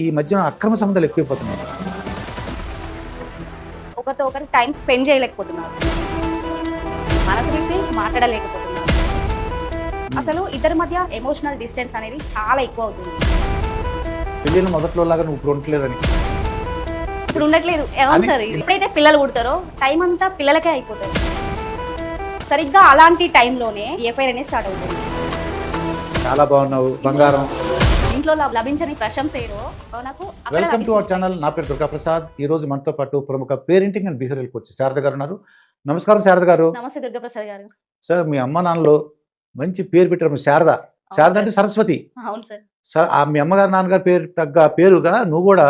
ఈ మధ్యన అక్రమ సంబంధాలు ఎక్కువైపోతున్నాయి. ఒకరితో ఒకరు టైం స్పెండ్ చేయలేకపోతున్నారు, మనసు విప్పి మాట్లాడలేకపోతున్నారు. అసలు ఇద్దరి మధ్య ఎమోషనల్ డిస్టెన్స్ అనేది చాలా ఎక్కువ అవుతుంది. పెళ్ళిన మొదట్లో లాగా నువ్వు ఇప్పుడు ఉండలేదని. ఇప్పుడు ఉండట్లేదు. అవును సార్, ఎప్పుడైతే పిల్లలు పుడతారో టైం అంతా పిల్లలకే అయిపోతుంది. సరిగ్గా అలాంటి టైంలోనే ఎఫ్ఐఆర్ అనేది స్టార్ట్ అవుతుంది. చాలా బాగున్నావు బంగారం. ఇంట్లో లభించని ప్రశంస ఏదో నాకు అక్కడ వెల్కమ్ టు అవర్ లభిస్తుంది. ఛానల్. నా పేరు దుర్గా ప్రసాద్. ఈ రోజు మనతో పాటు ప్రముఖ parenting and behavioural coach Sharada గారు ఉన్నారు. నమస్కారం శారద గారు. నమస్తే దుర్గాప్రసాద్ గారు. సార్, మీ అమ్మ నాన్నలో మంచి పేరు పెట్టారు శారద. శారద అంటే సరస్వతి. అవును సార్. సార్, ఆ మీ అమ్మగారు నాన్నగారు పేరు తగ్గ పేరుగా నువ్వు కూడా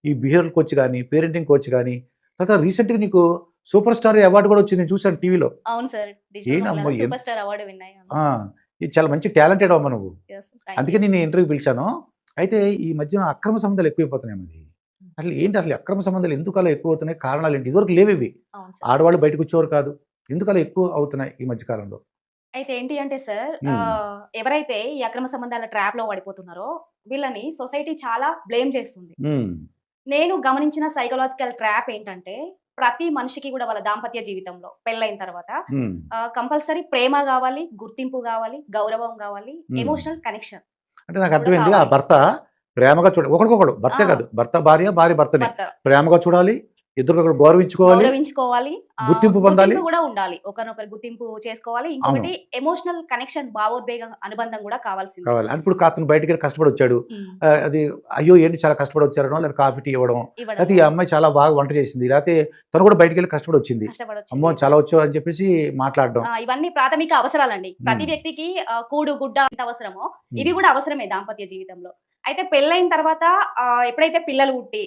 ఈ బిహేవియరల్ కోచ్ కానీ పేరెంటింగ్ కోచ్ కానీ తర్వాత రీసెంట్గా నీకు సూపర్ స్టార్ అవార్డు కూడా వచ్చింది, నేను చూసాను టీవీలో. అవును సార్, ఏనమ్మా, సూపర్ స్టార్ అవార్డు విన్నాయి. ఇది చాలా మంచి టాలెంటెడ్ అమ్మ నువ్వు. Yes, thank అందుకే you. నేను ఇంటర్వ్యూ పిలిచాను. అయితే ఈ మధ్యన అక్రమ సంబంధాలు ఎక్కువైపోతున్నాయి. మరి అసలు ఏంటి, అసలు అక్రమ సంబంధాలు ఎందుకు అలా ఎక్కువ అవుతున్నాయి, కారణాలు ఏంటి? ఇదివరకు లేవు ఇవి, అవును సార్. ఆడవాళ్ళు బయటకు వచ్చేవారు కాదు. ఎందుకు అలా ఎక్కువ అవుతున్నాయి ఈ మధ్య కాలంలో? అయితే ఏంటి అంటే సార్, Hmm. ఎవరైతే ఈ అక్రమ సంబంధాల ట్రాప్ లో పడిపోతున్నారో వీళ్ళని సొసైటీ చాలా బ్లేమ్ చేస్తుంది. ఉమ్, నేను గమనించిన సైకలాజికల్ ట్రాప్ ఏంటంటే, ప్రతి మనిషికి కూడా వాళ్ళ దాంపత్య జీవితంలో పెళ్ళైన తర్వాత ఉమ్, కంపల్సరీ ప్రేమ కావాలి, గుర్తింపు కావాలి, గౌరవం కావాలి, Hmm. Emotional connection. అంటే నాకు అర్థమైంది. ఆ భర్త ప్రేమగా ఒకరికొకడు, భర్తే కాదు, భర్త భార్య, భార్య భర్తని ప్రేమగా చూడాలి, ఇద్దరికొకరు గౌరవించుకోవాలి, గౌరవించుకోవాలి, గుర్తింపు పొందాలి, కూడా ఉండాలి, ఒకరినొకరు గుర్తింపు చేసుకోవాలి. ఇంకొకటి ఎమోషనల్ కనెక్షన్, భావోద్వేగ అనుబంధం కూడా కావాల్సింది. కావాలి. అంటే ఇప్పుడు అతను బయటికి వెళ్ళి కష్టపడి వచ్చాడు, అది అయ్యో ఏంటి చాలా కష్టపడి వచ్చారనో, లేదా కాఫీ టీ ఇవ్వడం, లేకపోతే ఈ అమ్మాయి చాలా బాగా వంట చేసింది, లేకపోతే తను కూడా బయటికి వెళ్ళి కష్టపడి వచ్చింది, అమ్మో చాలా వచ్చావు అని చెప్పేసి మాట్లాడడం. ఇవన్నీ ప్రాథమిక అవసరాలండి. ప్రతి వ్యక్తికి కూడు గుడ్డ ఎంత అవసరమో ఇవి కూడా అవసరమే దాంపత్య జీవితంలో. అయితే పెళ్ళైన తర్వాత ఎప్పుడైతే పిల్లలు పుట్టి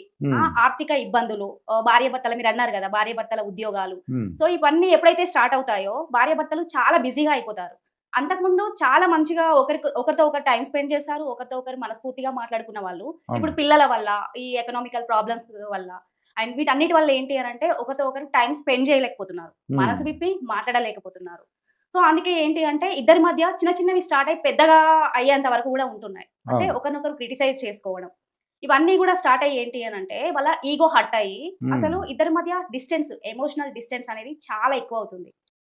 ఆర్థిక ఇబ్బందులు, భార్య భర్తలు, మీరు అన్నారు కదా భార్య భర్తల ఉద్యోగాలు, సో ఇవన్నీ ఎప్పుడైతే స్టార్ట్ అవుతాయో భార్య భర్తలు చాలా బిజీగా అయిపోతారు. అంతకుముందు చాలా మంచిగా ఒకరితో ఒకరు టైం స్పెండ్ చేశారు, ఒకరితో ఒకరు మనస్ఫూర్తిగా మాట్లాడుకున్న వాళ్ళు. ఇప్పుడు పిల్లల వల్ల, ఈ ఎకనామికల్ ప్రాబ్లమ్స్ వల్ల అండ్ వీటన్నిటి వల్ల ఏంటి అని అంటే ఒకరితో ఒకరు టైం స్పెండ్ చేయలేకపోతున్నారు, మనసు విప్పి మాట్లాడలేకపోతున్నారు. సో అందుకే ఏంటి అంటే ఇద్దరి మధ్య చిన్న చిన్నవి స్టార్ట్ అయ్యి పెద్దగా అయ్యేంత వరకు కూడా ఉంటున్నాయి. అంటే ఒకరినొకరు క్రిటిసైజ్ చేసుకోవడం, ఇవన్నీ కూడా స్టార్ట్ అయ్యి ఏంటి అని అంటే వాళ్ళ ఈగో హర్ట్ అయ్యి అసలు ఇద్దరి మధ్య డిస్టెన్స్, ఎమోషనల్ డిస్టెన్స్ అనేది చాలా ఎక్కువ అవుతుంది.